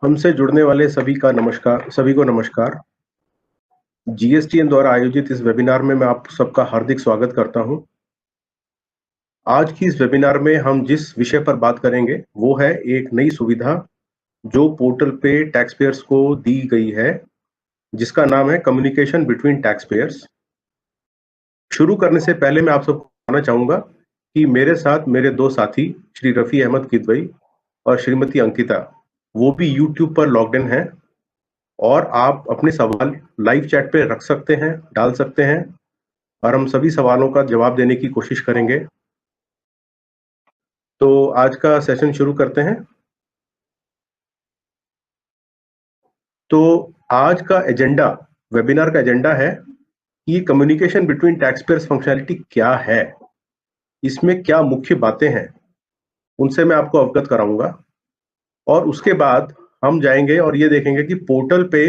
हमसे जुड़ने वाले सभी को नमस्कार। जीएसटीएन द्वारा आयोजित इस वेबिनार में मैं आप सबका हार्दिक स्वागत करता हूं। आज की इस वेबिनार में हम जिस विषय पर बात करेंगे वो है एक नई सुविधा जो पोर्टल पे टैक्स पेयर्स को दी गई है, जिसका नाम है कम्युनिकेशन बिटवीन टैक्स पेयर्स। शुरू करने से पहले मैं आप सबको बताना चाहूंगा कि मेरे साथ मेरे दो साथी श्री रफी अहमद किदवई और श्रीमती अंकिता, वो भी यूट्यूब पर लॉग्ड इन हैं और आप अपने सवाल लाइव चैट पे रख सकते हैं, डाल सकते हैं और हम सभी सवालों का जवाब देने की कोशिश करेंगे। तो आज का सेशन शुरू करते हैं। तो आज का एजेंडा, वेबिनार का एजेंडा है कि communication between tax payers functionality क्या है, इसमें क्या मुख्य बातें हैं, उनसे मैं आपको अवगत कराऊंगा। और उसके बाद हम जाएंगे और ये देखेंगे कि पोर्टल पे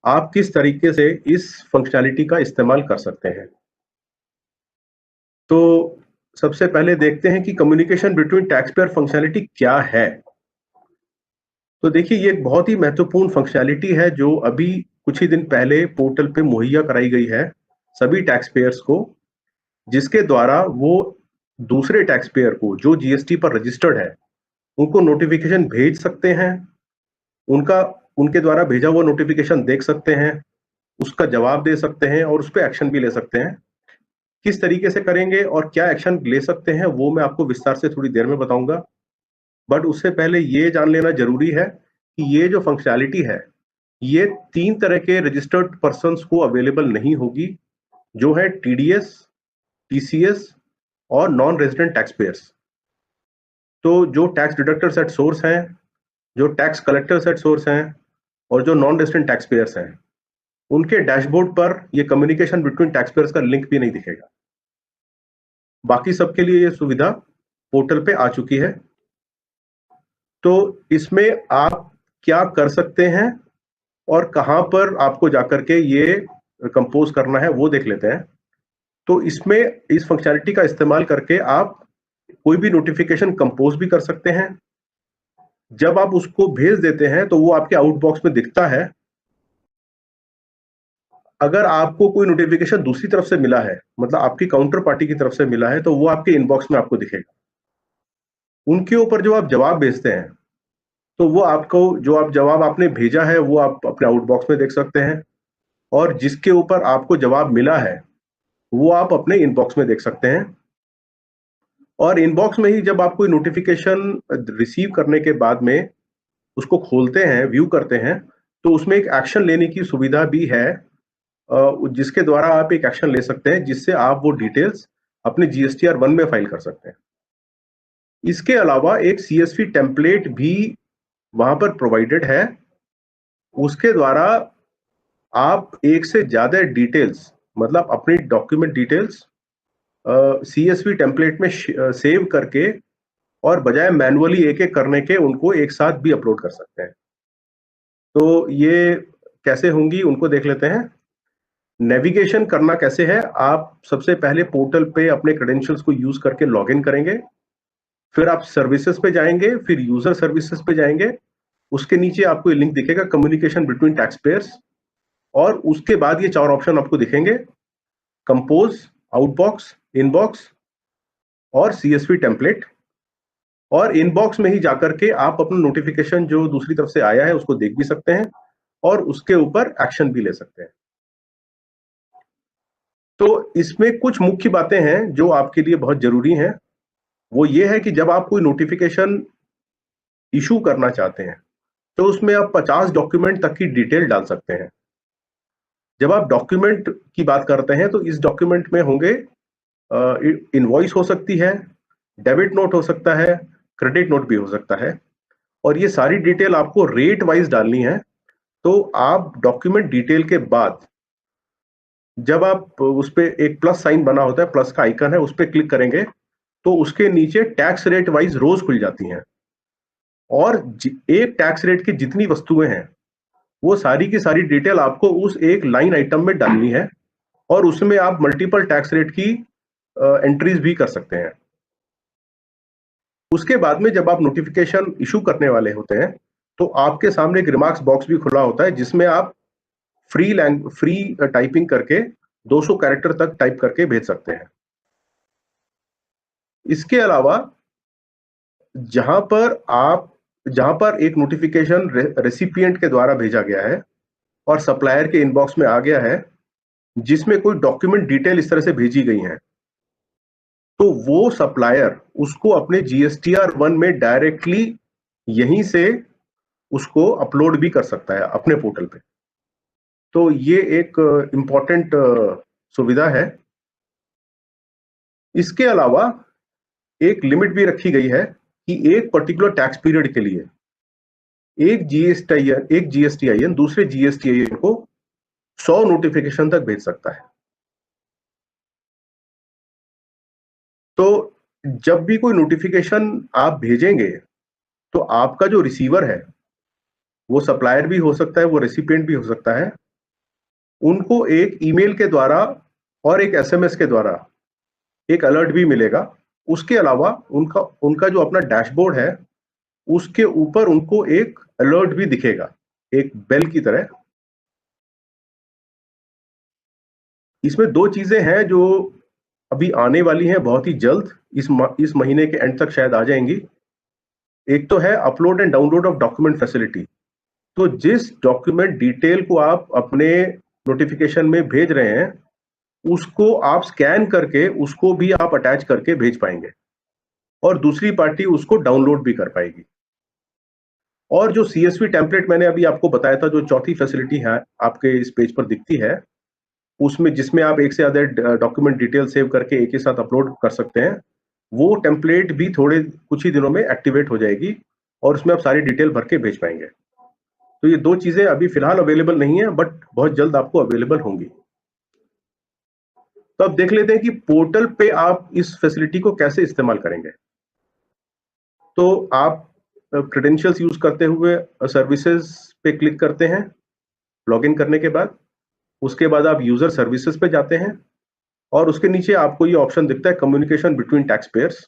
आप किस तरीके से इस फंक्शनैलिटी का इस्तेमाल कर सकते हैं। तो सबसे पहले देखते हैं कि communication between tax payer functionality क्या है। तो देखिए, ये एक बहुत ही महत्वपूर्ण फंक्शनैलिटी है जो अभी कुछ ही दिन पहले पोर्टल पे मुहैया कराई गई है सभी टैक्स पेयर्स को, जिसके द्वारा वो दूसरे टैक्स पेयर को जो जीएसटी पर रजिस्टर्ड है उनको नोटिफिकेशन भेज सकते हैं, उनका उनके द्वारा भेजा हुआ नोटिफिकेशन देख सकते हैं, उसका जवाब दे सकते हैं और उस पर एक्शन भी ले सकते हैं। किस तरीके से करेंगे और क्या एक्शन ले सकते हैं वो मैं आपको विस्तार से थोड़ी देर में बताऊंगा। बट उससे पहले ये जान लेना जरूरी है कि ये जो फंक्शनैलिटी है ये 3 तरह के रजिस्टर्ड पर्सन्स को अवेलेबल नहीं होगी, जो है टीडीएस, टीसीएस और नॉन रेजिडेंट टैक्स पेयर्स। तो जो टैक्स डिडक्टर्स एट सोर्स हैं, जो टैक्स कलेक्टर्स एट सोर्स हैं और जो नॉन रेजिडेंट टैक्स पेयर्स हैं, उनके डैशबोर्ड पर ये कम्युनिकेशन बिटवीन टैक्स पेयर्स का लिंक भी नहीं दिखेगा। बाकी सबके लिए ये सुविधा पोर्टल पे आ चुकी है। तो इसमें आप क्या कर सकते हैं और कहां पर आपको जाकर के ये कंपोज करना है वो देख लेते हैं। तो इसमें इस फंक्शनैलिटी का इस्तेमाल करके आप कोई भी नोटिफिकेशन कंपोज भी कर सकते हैं। जब आप उसको भेज देते हैं तो वो आपके आउटबॉक्स में दिखता है। अगर आपको कोई नोटिफिकेशन दूसरी तरफ से मिला है, मतलब आपकी काउंटर पार्टी की तरफ से मिला है, तो वो आपके इनबॉक्स में आपको दिखेगा। उनके ऊपर जो आप जवाब भेजते हैं तो वो आपको जो आप जवाब आपने भेजा है वो आप अपने आउटबॉक्स में देख सकते हैं, और जिसके ऊपर आपको जवाब मिला है वो आप अपने इनबॉक्स में देख सकते हैं। और इनबॉक्स में ही जब आप कोई नोटिफिकेशन रिसीव करने के बाद में उसको खोलते हैं, व्यू करते हैं, तो उसमें एक एक्शन लेने की सुविधा भी है, जिसके द्वारा आप एक एक्शन ले सकते हैं जिससे आप वो डिटेल्स अपने जीएसटीआर 1 में फाइल कर सकते हैं। इसके अलावा एक सीएसवी टेम्पलेट भी वहां पर प्रोवाइडेड है, उसके द्वारा आप एक से ज्यादा डिटेल्स, मतलब अपनी डॉक्यूमेंट डिटेल्स सीएसवी टेम्पलेट में सेव करके और बजाय मैनुअली एक एक करने के उनको एक साथ भी अपलोड कर सकते हैं। तो ये कैसे होंगी उनको देख लेते हैं। नेविगेशन करना कैसे है, आप सबसे पहले पोर्टल पे अपने क्रेडेंशियल्स को यूज करके लॉगिन करेंगे, फिर आप सर्विसेज पे जाएंगे, फिर यूजर सर्विसेज पे जाएंगे, उसके नीचे आपको ये लिंक दिखेगा कम्युनिकेशन बिटवीन टैक्स पेयर्स, और उसके बाद ये 4 ऑप्शन आपको दिखेंगे, कंपोज, आउटबॉक्स, इनबॉक्स और सीएसवी टेम्पलेट। और इनबॉक्स में ही जाकर के आप अपना नोटिफिकेशन जो दूसरी तरफ से आया है उसको देख भी सकते हैं और उसके ऊपर एक्शन भी ले सकते हैं। तो इसमें कुछ मुख्य बातें हैं जो आपके लिए बहुत जरूरी हैं। वो ये है कि जब आप कोई नोटिफिकेशन इशू करना चाहते हैं तो उसमें आप 50 डॉक्यूमेंट तक की डिटेल डाल सकते हैं। जब आप डॉक्यूमेंट की बात करते हैं तो इस डॉक्यूमेंट में होंगे इनवॉइस हो सकती है, डेबिट नोट हो सकता है, क्रेडिट नोट भी हो सकता है, और ये सारी डिटेल आपको रेट वाइज डालनी है। तो आप डॉक्यूमेंट डिटेल के बाद जब आप उस पर एक प्लस साइन बना होता है, प्लस का आइकन है, उस पर क्लिक करेंगे तो उसके नीचे टैक्स रेट वाइज रोज खुल जाती हैं, और एक टैक्स रेट की जितनी वस्तुएं हैं वो सारी की सारी डिटेल आपको उस एक लाइन आइटम में डालनी है, और उसमें आप मल्टीपल टैक्स रेट की एंट्रीज भी कर सकते हैं। उसके बाद में जब आप नोटिफिकेशन इशू करने वाले होते हैं तो आपके सामने एक रिमार्क्स बॉक्स भी खुला होता है जिसमें आप फ्री टाइपिंग करके 200 कैरेक्टर तक टाइप करके भेज सकते हैं। इसके अलावा जहां पर एक नोटिफिकेशन रेसिपिएंट के द्वारा भेजा गया है और सप्लायर के इनबॉक्स में आ गया है जिसमें कोई डॉक्यूमेंट डिटेल इस तरह से भेजी गई है, तो वो सप्लायर उसको अपने GSTR1 में डायरेक्टली यहीं से उसको अपलोड भी कर सकता है अपने पोर्टल पे। तो ये एक इंपॉर्टेंट सुविधा है। इसके अलावा एक लिमिट भी रखी गई है कि एक पर्टिकुलर टैक्स पीरियड के लिए एक GSTIN दूसरे GSTIN को 100 नोटिफिकेशन तक भेज सकता है। तो जब भी कोई नोटिफिकेशन आप भेजेंगे तो आपका जो रिसीवर है वो सप्लायर भी हो सकता है, वो रेसिपिएंट भी हो सकता है, उनको एक ईमेल के द्वारा और एक SMS के द्वारा एक अलर्ट भी मिलेगा। उसके अलावा उनका जो अपना डैशबोर्ड है उसके ऊपर उनको एक अलर्ट भी दिखेगा, एक बेल की तरह। इसमें 2 चीजें हैं जो अभी आने वाली हैं बहुत ही जल्द, इस महीने के एंड तक शायद आ जाएंगी। एक तो है upload and download of document facility. तो जिस डॉक्यूमेंट डिटेल को आप अपने नोटिफिकेशन में भेज रहे हैं उसको आप स्कैन करके उसको भी आप अटैच करके भेज पाएंगे और दूसरी पार्टी उसको डाउनलोड भी कर पाएगी। और जो CSV टेम्पलेट मैंने अभी आपको बताया था, जो चौथी फैसिलिटी है आपके इस पेज पर दिखती है, उसमें जिसमें आप एक से ज्यादा डॉक्यूमेंट डिटेल सेव करके एक ही साथ अपलोड कर सकते हैं, वो टेम्पलेट भी कुछ ही दिनों में एक्टिवेट हो जाएगी और उसमें आप सारी डिटेल भर के भेज पाएंगे। तो ये 2 चीजें अभी फिलहाल अवेलेबल नहीं है, बट बहुत जल्द आपको अवेलेबल होंगी। तो अब देख लेते हैं कि पोर्टल पे आप इस फैसिलिटी को कैसे इस्तेमाल करेंगे। तो आप क्रेडेंशियल्स यूज करते हुए सर्विसेज पे क्लिक करते हैं लॉगिन करने के बाद। उसके बाद आप यूजर सर्विसेज पे जाते हैं और उसके नीचे आपको ये ऑप्शन दिखता है कम्युनिकेशन बिटवीन टैक्स पेयर्स।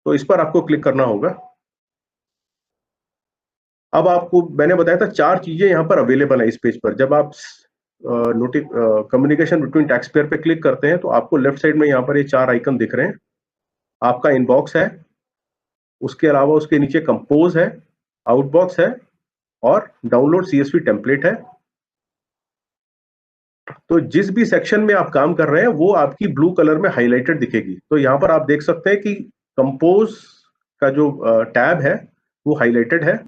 तो इस पर आपको क्लिक करना होगा। अब आपको मैंने बताया था 4 चीजें यहाँ पर अवेलेबल है इस पेज पर। जब आप कम्युनिकेशन बिटवीन टैक्स पेयर पे क्लिक करते हैं तो आपको लेफ्ट साइड में यहाँ पर ये 4 आइकन दिख रहे हैं। आपका इनबॉक्स है, उसके अलावा उसके नीचे कंपोज है, आउटबॉक्स है और डाउनलोड CSV टेम्पलेट है। तो जिस भी सेक्शन में आप काम कर रहे हैं वो आपकी ब्लू कलर में हाईलाइटेड दिखेगी। तो यहाँ पर आप देख सकते हैं कि कंपोज का जो टैब है वो हाईलाइटेड है।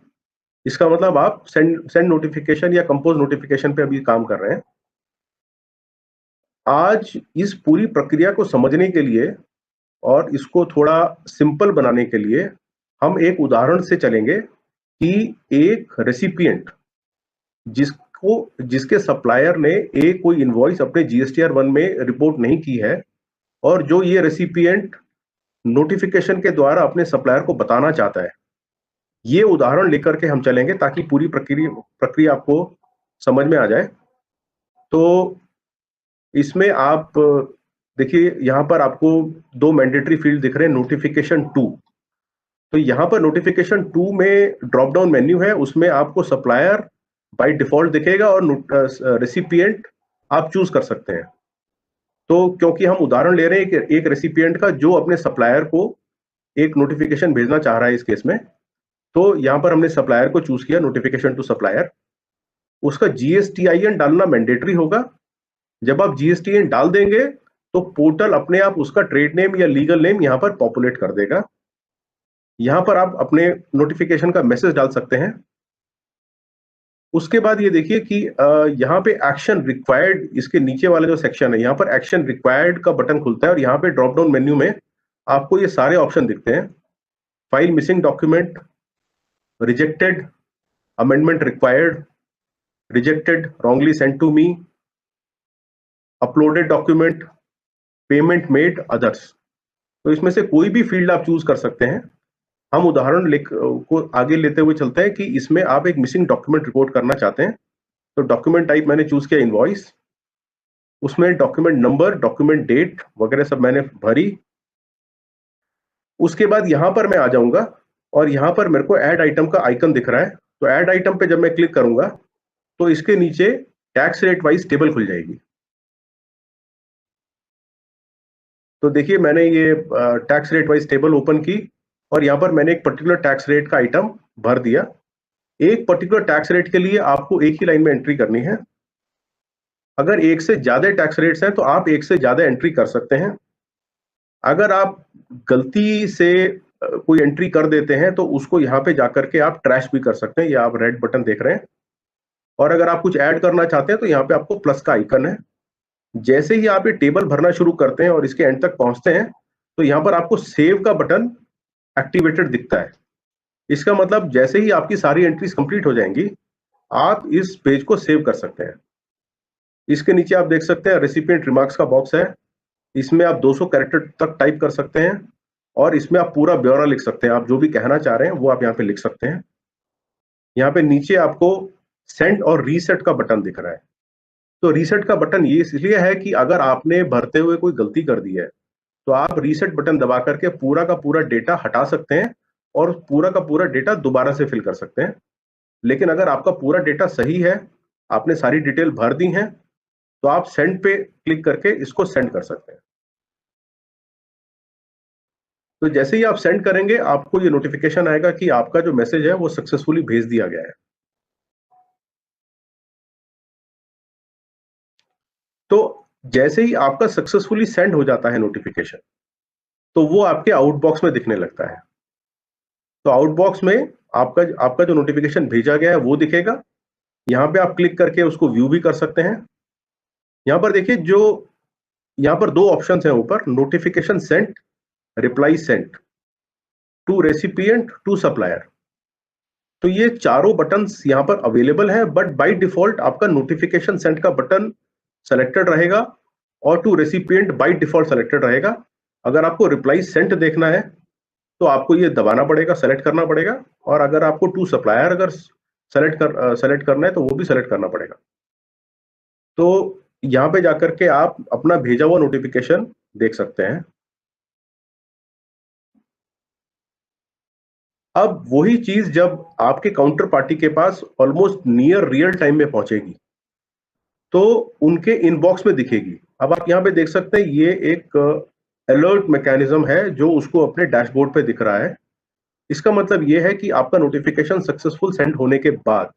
इसका मतलब आप सेंड नोटिफिकेशन या कंपोज नोटिफिकेशन पे अभी काम कर रहे हैं। आज इस पूरी प्रक्रिया को समझने के लिए और इसको थोड़ा सिंपल बनाने के लिए हम एक उदाहरण से चलेंगे कि एक रेसिपिएंट जिसके सप्लायर ने कोई इनवॉइस अपने GSTR1 में रिपोर्ट नहीं की है और जो ये रेसिपिएंट नोटिफिकेशन के द्वारा अपने सप्लायर को बताना चाहता है, ये उदाहरण लेकर के हम चलेंगे ताकि पूरी प्रक्रिया आपको समझ में आ जाए। तो इसमें आप देखिए यहाँ पर आपको 2 मैंडेटरी फील्ड दिख रहे हैं, नोटिफिकेशन 2। तो यहाँ पर नोटिफिकेशन 2 में ड्रॉप डाउन मेन्यू है, उसमें आपको सप्लायर बाय डिफॉल्ट दिखेगा और रेसिपिएंट आप चूज कर सकते हैं। तो क्योंकि हम उदाहरण ले रहे हैं एक रेसिपिएंट का जो अपने सप्लायर को एक नोटिफिकेशन भेजना चाह रहा है इस केस में, तो यहाँ पर हमने सप्लायर को चूज किया, नोटिफिकेशन टू सप्लायर। उसका GSTIN डालना मैंडेटरी होगा। जब आप GSTIN डाल देंगे तो पोर्टल अपने आप उसका ट्रेड नेम या लीगल नेम यहाँ पर पॉपुलेट कर देगा। यहाँ पर आप अपने नोटिफिकेशन का मैसेज डाल सकते हैं। उसके बाद ये देखिए कि यहाँ पे एक्शन रिक्वायर्ड, इसके नीचे वाला जो सेक्शन है यहाँ पर एक्शन रिक्वायर्ड का बटन खुलता है और यहाँ पे ड्रॉप डाउन मेन्यू में आपको ये सारे ऑप्शन दिखते हैं। File missing document, rejected, amendment required, rejected, wrongly sent to me, uploaded document, payment made, others. तो इसमें से कोई भी फील्ड आप चूज कर सकते हैं। हम उदाहरण को आगे लेते हुए चलते हैं कि इसमें आप एक मिसिंग डॉक्यूमेंट रिपोर्ट करना चाहते हैं। तो डॉक्यूमेंट टाइप मैंने चूज किया इनवॉइस, उसमें डॉक्यूमेंट नंबर, डॉक्यूमेंट डेट वगैरह सब मैंने भरी। उसके बाद यहां पर मैं आ जाऊंगा और यहां पर मेरे को ऐड आइटम का आइकन दिख रहा है। तो ऐड आइटम पे जब मैं क्लिक करूंगा तो इसके नीचे टैक्स रेट वाइज टेबल खुल जाएगी। तो देखिए मैंने ये tax rate wise table open की और यहाँ पर मैंने एक पर्टिकुलर टैक्स रेट का आइटम भर दिया। एक पर्टिकुलर टैक्स रेट के लिए आपको एक ही लाइन में एंट्री करनी है। अगर एक से ज्यादा टैक्स रेट्स हैं तो आप एक से ज्यादा एंट्री कर सकते हैं। अगर आप गलती से कोई एंट्री कर देते हैं तो उसको यहाँ पे जाकर के आप ट्रैश भी कर सकते हैं। ये आप रेड बटन देख रहे हैं। और अगर आप कुछ ऐड करना चाहते हैं तो यहाँ पे आपको प्लस का आइकन है। जैसे ही आप ये टेबल भरना शुरू करते हैं और इसके एंड तक पहुंचते हैं तो यहाँ पर आपको सेव का बटन एक्टिवेटेड दिखता है। इसका मतलब जैसे ही आपकी सारी एंट्रीज कंप्लीट हो जाएंगी आप इस पेज को सेव कर सकते हैं। इसके नीचे आप देख सकते हैं रेसिपिएंट रिमार्क्स का बॉक्स है। इसमें आप 200 कैरेक्टर तक टाइप कर सकते हैं और इसमें आप पूरा ब्यौरा लिख सकते हैं। आप जो भी कहना चाह रहे हैं वो आप यहाँ पे लिख सकते हैं। यहाँ पे नीचे आपको सेंड और रीसेट का बटन दिख रहा है। तो रीसेट का बटन ये इसलिए है कि अगर आपने भरते हुए कोई गलती कर दी है तो आप रीसेट बटन दबा करके पूरा का पूरा डेटा हटा सकते हैं और पूरा का पूरा डेटा दोबारा से फिल कर सकते हैं। लेकिन अगर आपका पूरा डेटा सही है, आपने सारी डिटेल भर दी हैं, तो आप सेंड पे क्लिक करके इसको सेंड कर सकते हैं। तो जैसे ही आप सेंड करेंगे आपको ये नोटिफिकेशन आएगा कि आपका जो मैसेज है वो सक्सेसफुली भेज दिया गया है। तो जैसे ही आपका सक्सेसफुली सेंड हो जाता है नोटिफिकेशन तो वो आपके आउटबॉक्स में दिखने लगता है। तो आउटबॉक्स में आपका आपका जो नोटिफिकेशन भेजा गया है वो दिखेगा। यहाँ पे आप क्लिक करके उसको व्यू भी कर सकते हैं। यहाँ पर देखिए जो यहाँ पर दो ऑप्शन हैं ऊपर, notification sent, reply sent to recipient to supplier. तो ये चारों बटन्स यहाँ पर अवेलेबल हैं, बट बाय डिफॉल्ट आपका नोटिफिकेशन सेंट का बटन सेलेक्टेड रहेगा और to recipient by default selected रहेगा। अगर आपको रिप्लाई सेंट देखना है तो आपको ये दबाना पड़ेगा, सेलेक्ट करना पड़ेगा। और अगर आपको टू सप्लायर अगर सेलेक्ट करना है तो वो भी सेलेक्ट करना पड़ेगा। तो यहाँ पे जाकर के आप अपना भेजा हुआ नोटिफिकेशन देख सकते हैं। अब वही चीज जब आपके काउंटर पार्टी के पास ऑलमोस्ट नियर रियल टाइम में पहुंचेगी तो उनके इनबॉक्स में दिखेगी। अब आप यहाँ पे देख सकते हैं ये एक अलर्ट मैकेनिज्म है जो उसको अपने डैशबोर्ड पे दिख रहा है। इसका मतलब ये है कि आपका नोटिफिकेशन सक्सेसफुल सेंड होने के बाद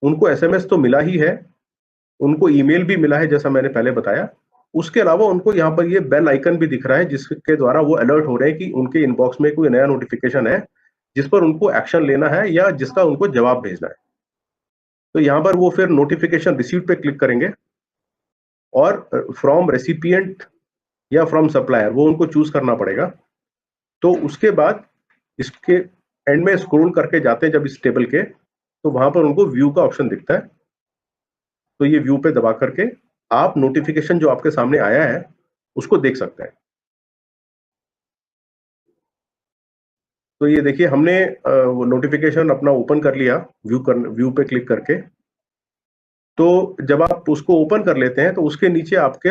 उनको एसएमएस तो मिला ही है, उनको ईमेल भी मिला है जैसा मैंने पहले बताया। उसके अलावा उनको यहाँ पर ये बेल आइकन भी दिख रहा है जिसके द्वारा वो अलर्ट हो रहे हैं कि उनके इनबॉक्स में कोई नया नोटिफिकेशन है जिस पर उनको एक्शन लेना है या जिसका उनको जवाब भेजना है। तो यहाँ पर वो फिर नोटिफिकेशन रिसीव पे क्लिक करेंगे और फ्रॉम रेसिपिएंट या फ्रॉम सप्लायर वो उनको चूज करना पड़ेगा। तो उसके बाद इसके एंड में स्क्रॉल करके जाते हैं जब इस टेबल के, तो वहां पर उनको व्यू का ऑप्शन दिखता है। तो ये व्यू पे दबा करके आप नोटिफिकेशन जो आपके सामने आया है उसको देख सकते हैं। तो ये देखिए हमने वो नोटिफिकेशन अपना ओपन कर लिया व्यू पे क्लिक करके। तो जब आप उसको ओपन कर लेते हैं तो उसके नीचे आपके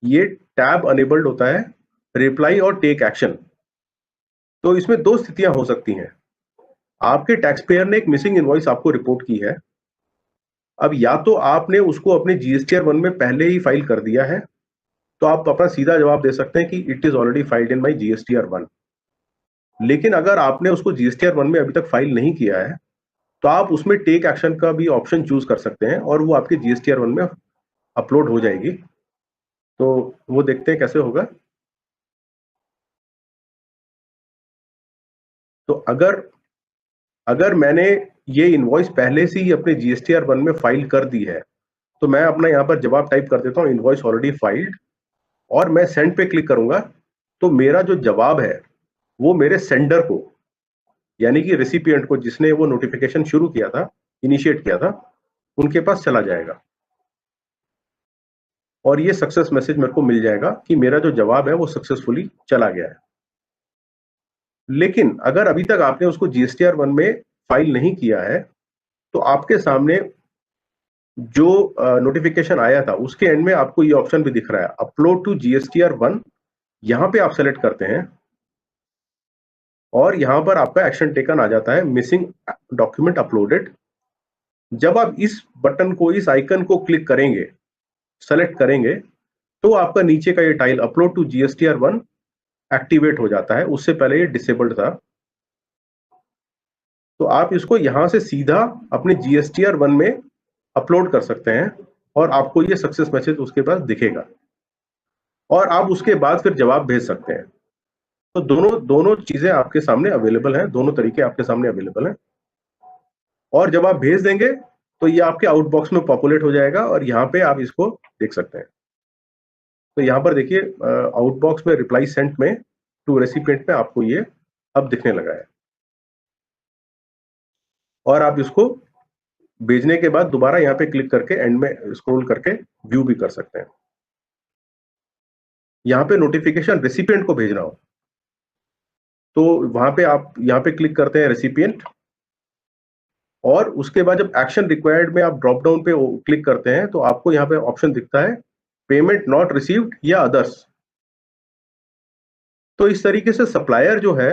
ये टैब अनेबल्ड होता है, रिप्लाई और टेक एक्शन। तो इसमें दो स्थितियां हो सकती हैं। आपके टैक्स पेयर ने एक मिसिंग इनवॉइस आपको रिपोर्ट की है। अब या तो आपने उसको अपने जीएसटीआर 1 में पहले ही फाइल कर दिया है, तो आप अपना सीधा जवाब दे सकते हैं कि it is already filed in my GSTR 1। लेकिन अगर आपने उसको जीएसटीआर 1 में अभी तक फाइल नहीं किया है तो आप उसमें टेक एक्शन का भी ऑप्शन चूज कर सकते हैं और वो आपके जीएसटीआर 1 में अपलोड हो जाएगी। तो वो देखते हैं कैसे होगा। तो अगर मैंने ये इनवॉइस पहले से ही अपने जीएसटीआर 1 में फाइल कर दी है तो मैं अपना यहाँ पर जवाब टाइप कर देता हूँ इनवॉइस ऑलरेडी फाइल्ड और मैं सेंड पे क्लिक करूंगा। तो मेरा जो जवाब है वो मेरे सेंडर को यानी कि रेसिपिएंट को जिसने वो नोटिफिकेशन शुरू किया था, इनिशिएट किया था, उनके पास चला जाएगा और ये सक्सेस मैसेज मेरे को मिल जाएगा कि मेरा जो जवाब है वो सक्सेसफुली चला गया है। लेकिन अगर अभी तक आपने उसको जीएसटीआर 1 में फाइल नहीं किया है तो आपके सामने जो नोटिफिकेशन आया था उसके एंड में आपको ये ऑप्शन भी दिख रहा है, अपलोड टू जीएसटीआर 1। यहां पे आप सेलेक्ट करते हैं और यहाँ पर आपका एक्शन टेकन आ जाता है, मिसिंग डॉक्यूमेंट अपलोडेड। जब आप इस बटन को, इस आइकन को क्लिक करेंगे, सेलेक्ट करेंगे, तो आपका नीचे का ये tile upload to GSTR1 activate हो जाता है। उससे पहले ये डिसेबल्ड था। तो आप इसको यहां से सीधा अपने GSTR1 में अपलोड कर सकते हैं और आपको ये सक्सेस मैसेज उसके बाद दिखेगा और आप उसके बाद फिर जवाब भेज सकते हैं। तो दोनों दोनों चीजें आपके सामने अवेलेबल हैं, दोनों तरीके आपके सामने अवेलेबल हैं। और जब आप भेज देंगे तो ये आपके आउटबॉक्स में पॉपुलेट हो जाएगा और यहाँ पे आप इसको देख सकते हैं। तो यहाँ पर देखिए आउटबॉक्स में रिप्लाई सेंट में टू रेसिपिएंट में आपको ये अब दिखने लगा है और आप इसको भेजने के बाद दोबारा यहाँ पे क्लिक करके एंड में स्क्रॉल करके व्यू भी कर सकते हैं। यहाँ पे नोटिफिकेशन रेसिपिएंट को भेजना हो तो वहां पे आप यहाँ पे क्लिक करते हैं रेसिपिएंट और उसके बाद जब एक्शन रिक्वायर्ड में आप ड्रॉप डाउन पे क्लिक करते हैं तो आपको यहाँ पे ऑप्शन दिखता है पेमेंट नॉट रिसीव्ड या अदर्स। तो इस तरीके से सप्लायर जो है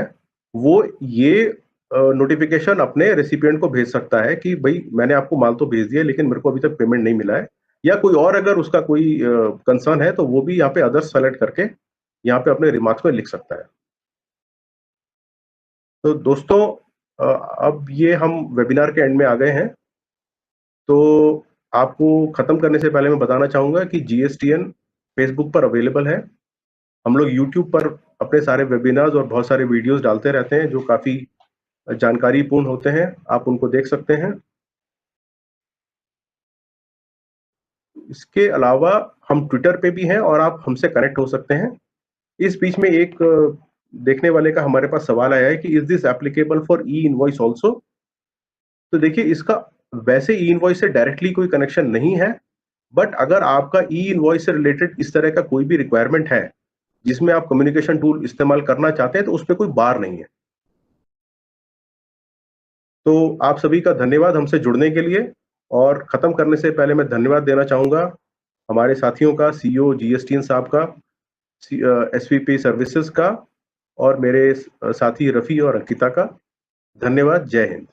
वो ये नोटिफिकेशन अपने रेसिपिएंट को भेज सकता है कि भाई मैंने आपको माल तो भेज दिया लेकिन मेरे को अभी तक पेमेंट नहीं मिला है, या कोई और अगर उसका कोई कंसर्न है तो वो भी यहाँ पे अदर्स सेलेक्ट करके यहाँ पे अपने रिमार्क्स में लिख सकता है। तो दोस्तों अब ये हम वेबिनार के एंड में आ गए हैं। तो आपको खत्म करने से पहले मैं बताना चाहूंगा कि GSTN फेसबुक पर अवेलेबल है। हम लोग यूट्यूब पर अपने सारे वेबिनार्स और बहुत सारे वीडियोस डालते रहते हैं जो काफी जानकारीपूर्ण होते हैं, आप उनको देख सकते हैं। इसके अलावा हम ट्विटर पे भी हैं और आप हमसे कनेक्ट हो सकते हैं। इस बीच में एक देखने वाले का हमारे पास सवाल आया है कि is this applicable for E invoice also. तो देखिए इसका वैसे ई इनवॉइस से डायरेक्टली कोई कनेक्शन नहीं है, बट अगर आपका ई इनवॉइस से रिलेटेड इस तरह का कोई भी रिक्वायरमेंट है जिसमें आप कम्युनिकेशन टूल इस्तेमाल करना चाहते हैं तो उस पर कोई बार नहीं है। तो आप सभी का धन्यवाद हमसे जुड़ने के लिए। और खत्म करने से पहले मैं धन्यवाद देना चाहूंगा हमारे साथियों का, CEO GSTN साहब का, SVP सर्विसेज का और मेरे साथी रफी और अंकिता का। धन्यवाद। जय हिंद।